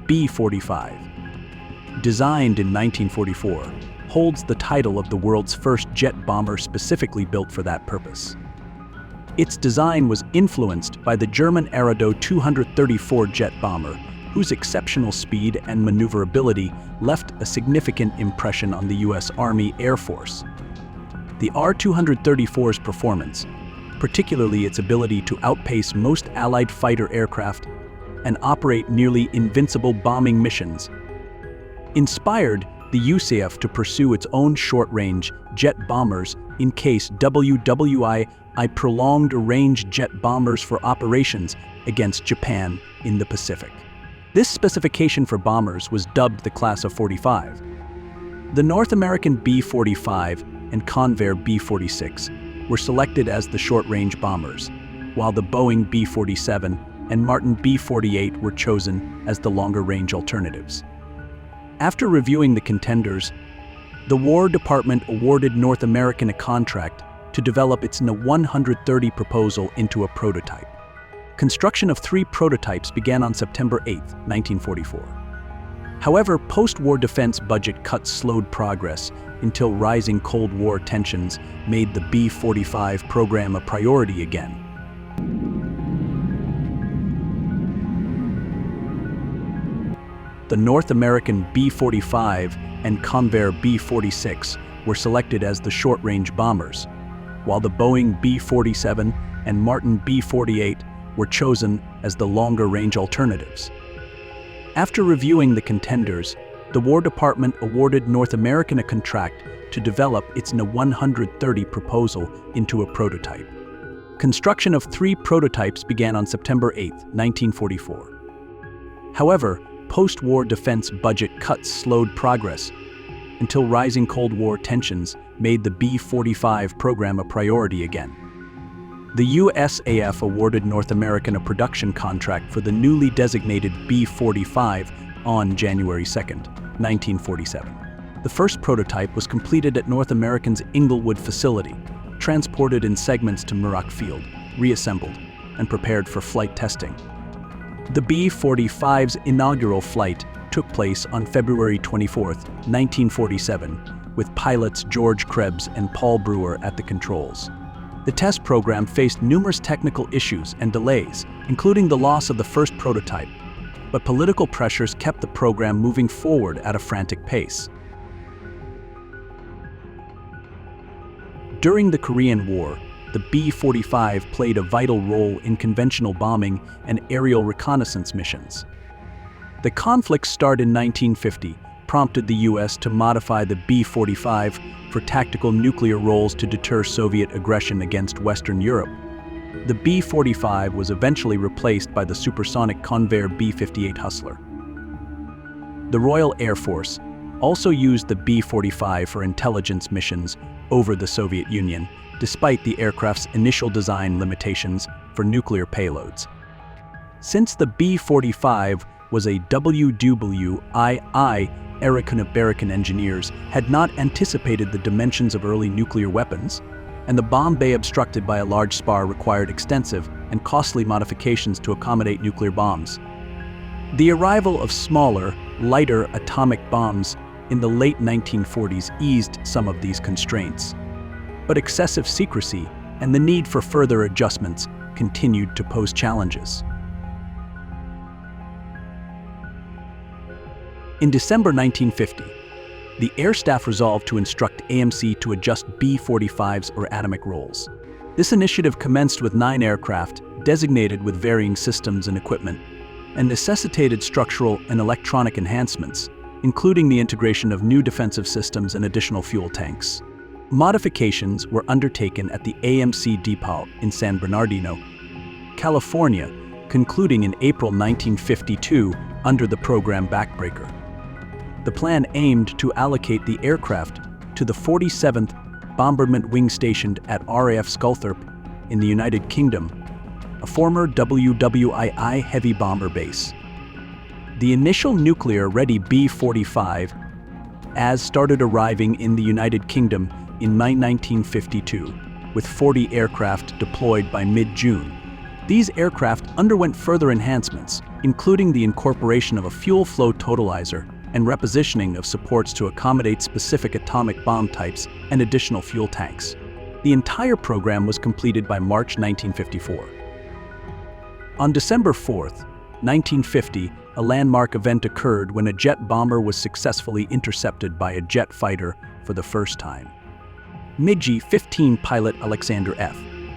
B-45. Designed in 1944, holds the title of the world's first jet bomber specifically built for that purpose. Its design was influenced by the German Aerodo 234 jet bomber, whose exceptional speed and maneuverability left a significant impression on the U.S. Army Air Force. The R-234's performance, particularly its ability to outpace most Allied fighter aircraft and operate nearly invincible bombing missions, inspired the USAF to pursue its own short-range jet bombers in case WWI prolonged-range jet bombers for operations against Japan in the Pacific. This specification for bombers was dubbed the Class of 45. The North American B-45 and Convair B-46 were selected as the short-range bombers, while the Boeing B-47 and Martin B-48 were chosen as the longer-range alternatives. After reviewing the contenders, the War Department awarded North American a contract to develop its N-130 proposal into a prototype. Construction of 3 prototypes began on September 8, 1944. However, post-war defense budget cuts slowed progress until rising Cold War tensions made the B-45 program a priority again. The North American B-45 and Convair B-46 were selected as the short-range bombers, while the Boeing B-47 and Martin B-48 were chosen as the longer-range alternatives. After reviewing the contenders, the War Department awarded North American a contract to develop its N-130 proposal into a prototype. Construction of 3 prototypes began on September 8, 1944. However, post-war defense budget cuts slowed progress until rising Cold War tensions made the B-45 program a priority again. The USAF awarded North American a production contract for the newly designated B-45 on January 2, 1947. The first prototype was completed at North American's Inglewood facility, transported in segments to Muroc Field, reassembled, and prepared for flight testing. The B-45's inaugural flight took place on February 24, 1947, with pilots George Krebs and Paul Brewer at the controls. The test program faced numerous technical issues and delays, including the loss of the first prototype, but political pressures kept the program moving forward at a frantic pace. During the Korean War, the B-45 played a vital role in conventional bombing and aerial reconnaissance missions. The conflict start in 1950 prompted the U.S. to modify the B-45 for tactical nuclear roles to deter Soviet aggression against Western Europe. The B-45 was eventually replaced by the supersonic Convair B-58 Hustler. The Royal Air Force also used the B-45 for intelligence missions over the Soviet Union, despite the aircraft's initial design limitations for nuclear payloads. Since the B-45 was a WWII, American engineers had not anticipated the dimensions of early nuclear weapons, and the bomb bay obstructed by a large spar required extensive and costly modifications to accommodate nuclear bombs. The arrival of smaller, lighter atomic bombs in the late 1940s eased some of these constraints, but excessive secrecy and the need for further adjustments continued to pose challenges. In December 1950, the Air Staff resolved to instruct AMC to adjust B-45's or atomic roles. This initiative commenced with 9 aircraft designated with varying systems and equipment, and necessitated structural and electronic enhancements, including the integration of new defensive systems and additional fuel tanks. Modifications were undertaken at the AMC depot in San Bernardino, California, concluding in April 1952 under the program backbreaker. The plan aimed to allocate the aircraft to the 47th Bombardment Wing stationed at RAF Sculthorpe in the United Kingdom, a former WWII heavy bomber base. The initial nuclear-ready B-45 started arriving in the United Kingdom in May 1952, with 40 aircraft deployed by mid-June. These aircraft underwent further enhancements, including the incorporation of a fuel flow totalizer and repositioning of supports to accommodate specific atomic bomb types and additional fuel tanks. The entire program was completed by March 1954. On December 4, 1950, a landmark event occurred when a jet bomber was successfully intercepted by a jet fighter for the first time. MiG-15 pilot Alexander F.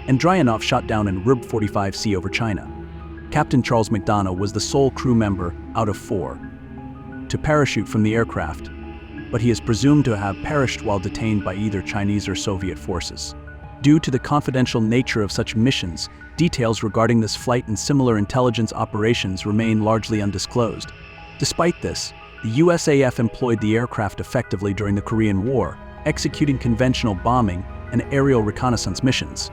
Andrianov shot down an B-45C over China. Captain Charles McDonough was the sole crew member out of 4 to parachute from the aircraft, but he is presumed to have perished while detained by either Chinese or Soviet forces. Due to the confidential nature of such missions, details regarding this flight and similar intelligence operations remain largely undisclosed. Despite this, the USAF employed the aircraft effectively during the Korean War, executing conventional bombing and aerial reconnaissance missions.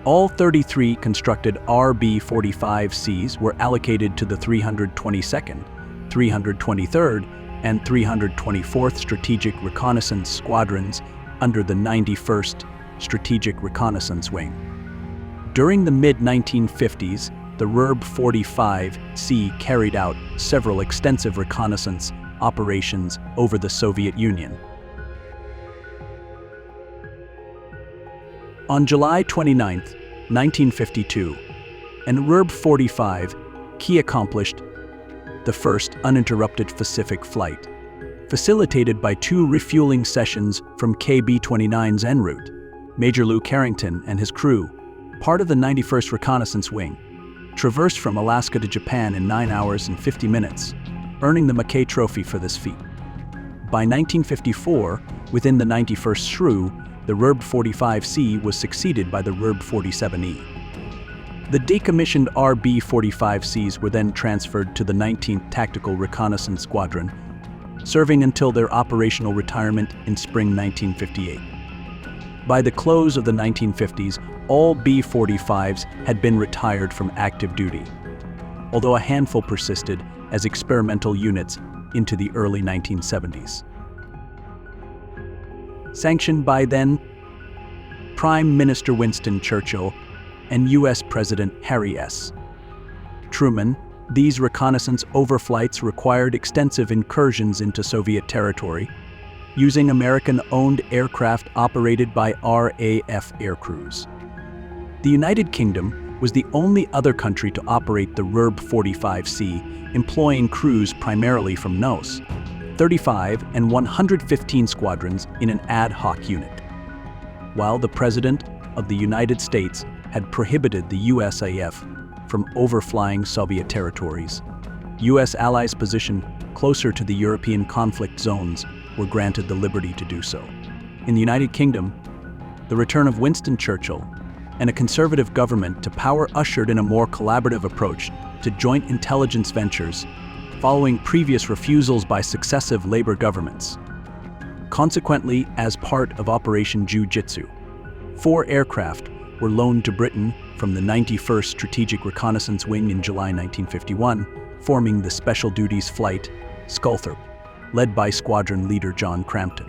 All 33 constructed B-45Cs were allocated to the 322nd, 323rd, and 324th Strategic Reconnaissance Squadrons under the 91st Strategic Reconnaissance Wing. During the mid-1950s, the B-45C carried out several extensive reconnaissance operations over the Soviet Union. On July 29, 1952, an B-45C accomplished the first uninterrupted Pacific flight, facilitated by 2 refueling sessions from KB-29's en route. Major Lou Carrington and his crew, part of the 91st Reconnaissance Wing, traversed from Alaska to Japan in 9 hours and 50 minutes, earning the Mackay Trophy for this feat. By 1954, within the 91st SRU, the B-45C was succeeded by the B-47E. The decommissioned B-45Cs were then transferred to the 19th Tactical Reconnaissance Squadron, serving until their operational retirement in spring 1958. By the close of the 1950s, all B-45s had been retired from active duty, although a handful persisted as experimental units into the early 1970s. Sanctioned by then Prime Minister Winston Churchill and U.S. President Harry S. Truman, these reconnaissance overflights required extensive incursions into Soviet territory, using American-owned aircraft operated by RAF aircrews. The United Kingdom was the only other country to operate the B-45C, employing crews primarily from NOS, 35 and 115 squadrons in an ad hoc unit. While the President of the United States had prohibited the USAF from overflying Soviet territories, U.S. allies positioned closer to the European conflict zones were granted the liberty to do so. In the United Kingdom, the return of Winston Churchill and a conservative government to power ushered in a more collaborative approach to joint intelligence ventures following previous refusals by successive Labour governments. Consequently, as part of Operation Jiu-Jitsu, 4 aircraft were loaned to Britain from the 91st Strategic Reconnaissance Wing in July 1951, forming the Special Duties Flight Sculthorpe, led by squadron leader John Crampton.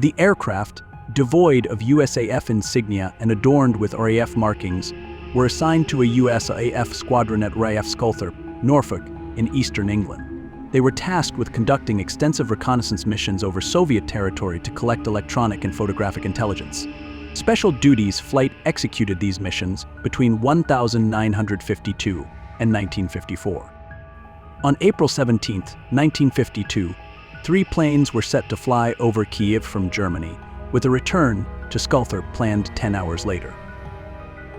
The aircraft, devoid of USAF insignia and adorned with RAF markings, were assigned to a USAF squadron at RAF Sculthorpe, Norfolk, in eastern England. They were tasked with conducting extensive reconnaissance missions over Soviet territory to collect electronic and photographic intelligence. Special Duties Flight executed these missions between 1952 and 1954. On April 17, 1952, 3 planes were set to fly over Kiev from Germany, with a return to Sculthorpe planned 10 hours later.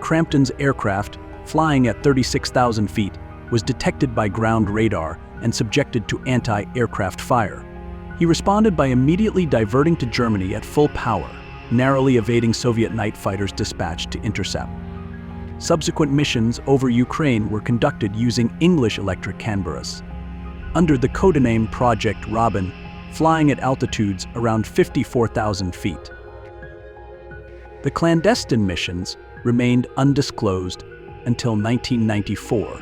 Crampton's aircraft, flying at 36,000 feet, was detected by ground radar and subjected to anti-aircraft fire. He responded by immediately diverting to Germany at full power, narrowly evading Soviet night fighters dispatched to intercept. Subsequent missions over Ukraine were conducted using English electric Canberras, under the codename Project Robin, flying at altitudes around 54,000 feet. The clandestine missions remained undisclosed until 1994,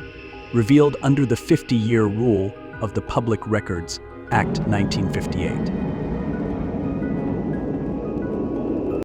revealed under the 50-year rule of the Public Records Act 1958.